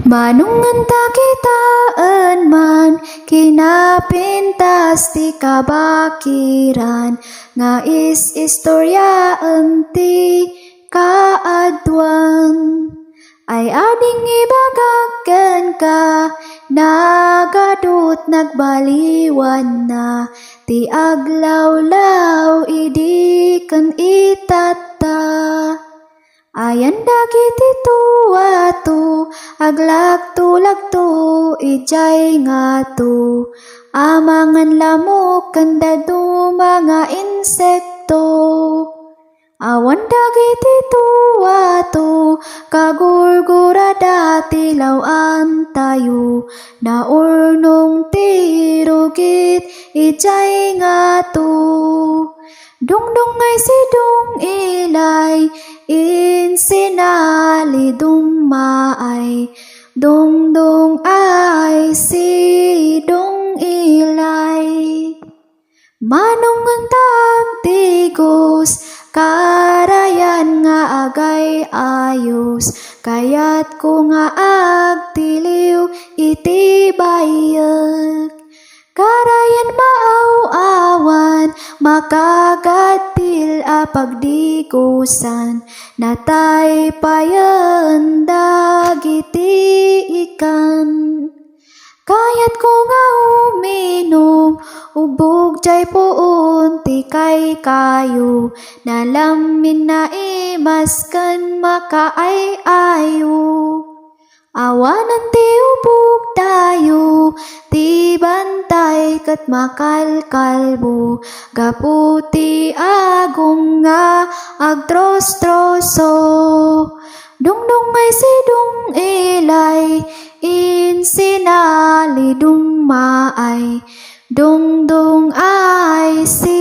Manunganta kitaan man, kinapintas ti kabakiran, nga istorya ti kaadwan. Ay ading ibagagan ka, nagadut nagbaliwan na, ti aglawlaw idi ken itata. Ayan dagiti tuwato, aglagto-lagto, ijay nga to, amangan lamok kanda do mga insekto. Awan dagiti tuwato, kagurgurada tilawan tayo, naurnong tirugit, ijay nga to. Dungdung ay si dung ilay, insinali dung maay, dungdung ay si dung ilay. Manungan tigos, karayan nga agay ayos, kayat ko nga agtiliw iti bayag. Karayan maaw-awan, makagatil apagdikusan, natay payan dagiti ikan. Kayat ko nga uminom, ubog jay puon ti kay kayo, nalamin na imaskan makaay-ayo. Awanan ti ubog tayo, ti bantay kat makalkalbo, gaputi agong nga agtros-troso. Dungdung ay si dung ilay, insinali dung maay, dungdung ay si